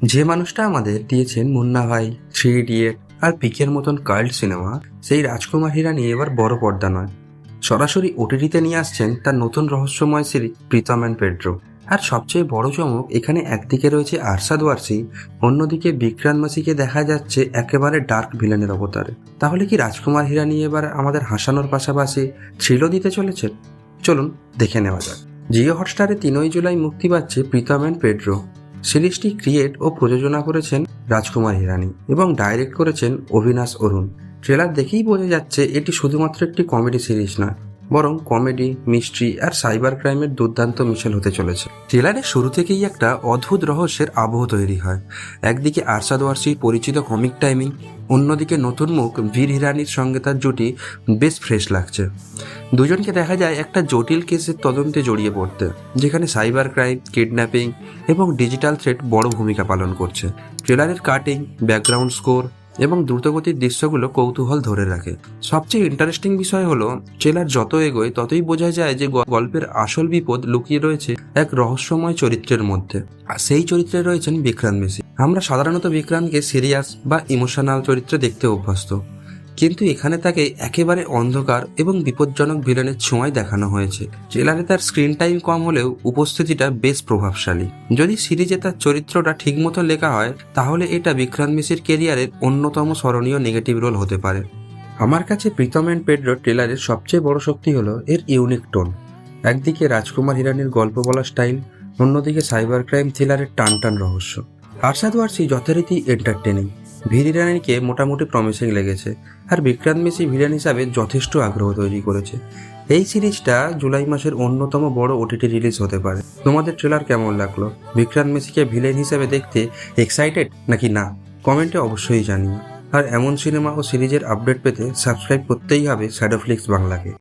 যে মানুষটা আমাদের দিয়েছেন মুন্না ভাই, থ্রি ইডিয়েট আর পিকের মতন কাল্ট সিনেমা, সেই রাজকুমার হিরানি এবার বড় পর্দা নয়, সরাসরি ওটিটিতে নিয়ে আসছেন তার নতুন রহস্যময় সিরিজ প্রীতম অ্যান্ড পেড্রো। আর সবচেয়ে বড় চমক, এখানে একদিকে রয়েছে আরশাদ ওয়ারসি, অন্যদিকে বিক্রান্ত মাসিকে দেখা যাচ্ছে একেবারে ডার্ক ভিলেনের অবতারে। তাহলে কি রাজকুমার হিরানি এবার আমাদের হাসানোর পাশাপাশি থ্রিলও দিতে চলেছে? চলুন দেখে নেওয়া যাক। জিও হটস্টারে 3 জুলাই মুক্তি পাচ্ছে প্রীতম অ্যান্ড পেড্রো। সিরিজটি ক্রিয়েট ও প্রযোজনা করেছেন রাজকুমার হিরানি এবং ডাইরেক্ট করেছেন অবিনাশ অরুণ। ট্রেলার দেখেই বোঝা যাচ্ছে এটি শুধুমাত্র একটি কমেডি সিরিজ নয়, বরং কমেডি, মিস্ট্রি আর সাইবার ক্রাইমের দুর্দান্ত মিশেল হতে চলেছে। ট্রেলারের শুরু থেকেই একটা অদ্ভুত রহস্যের আবহ তৈরি হয়। একদিকে আরশাদ ওয়ারসির পরিচিত কমিক টাইমিং, অন্যদিকে নতুন মুখ বীর হিরানির সঙ্গে তার জুটি বেশ ফ্রেশ লাগছে। দুজনকে দেখা যায় একটা জটিল কেসের তদন্তে জড়িয়ে পড়তে, যেখানে সাইবার ক্রাইম, কিডন্যাপিং এবং ডিজিটাল থ্রেট বড় ভূমিকা পালন করছে। ট্রেলারের কাটিং, ব্যাকগ্রাউন্ড স্কোর এবং দ্রুতগতির দৃশ্যগুলো কৌতূহল ধরে রাখে। সবচেয়ে ইন্টারেস্টিং বিষয় হলো, ট্রেলার যত এগোয় ততই বোঝা যায় যে গল্পের আসল বিপদ লুকিয়ে রয়েছে এক রহস্যময় চরিত্রের মধ্যে, আর সেই চরিত্রে রয়েছেন বিক্রান্ত মেসি। আমরা সাধারণত বিক্রান্তকে সিরিয়াস বা ইমোশনাল চরিত্রে দেখতে অভ্যস্ত, কিন্তু এখানে তাকে একেবারে অন্ধকার এবং বিপজ্জনক ভিলেনের ছোঁয়ায় দেখানো হয়েছে। ট্রেলারে তার স্ক্রিন টাইম কম হলেও উপস্থিতিটা বেশ প্রভাবশালী। যদি সিরিজে তার চরিত্রটা ঠিকমতো লেখা হয়, তাহলে এটা বিক্রান্ত মেসির কেরিয়ারের অন্যতম স্মরণীয় নেগেটিভ রোল হতে পারে। আমার কাছে প্রীতম অ্যান্ড পেড্রো ট্রেলারের সবচেয়ে বড় শক্তি হলো এর ইউনিক টোন। একদিকে রাজকুমার হিরানির গল্প বলার স্টাইল, অন্যদিকে সাইবার ক্রাইম থ্রিলারের টান রহস্য। আরশাদ ওয়ারসি যথারীতি এন্টারটেনিং, বীর হিরানিকে মোটামুটি প্রমিসিং লেগেছে, আর বিক্রান্ত মেসি ভিলেন হিসাবে যথেষ্ট আগ্রহ তৈরি করেছে। এই সিরিজটা জুলাই মাসের অন্যতম বড় ওটিটি রিলিজ হতে পারে। তোমাদের ট্রেলার কেমন লাগলো? বিক্রান্ত মেসিকে ভিলেন হিসাবে দেখতে এক্সাইটেড নাকি না? কমেন্টে অবশ্যই জানিও। আর এমন সিনেমা ও সিরিজের আপডেট পেতে সাবস্ক্রাইব করতেই হবে শ্যাডোফ্লিক্স বাংলাকে।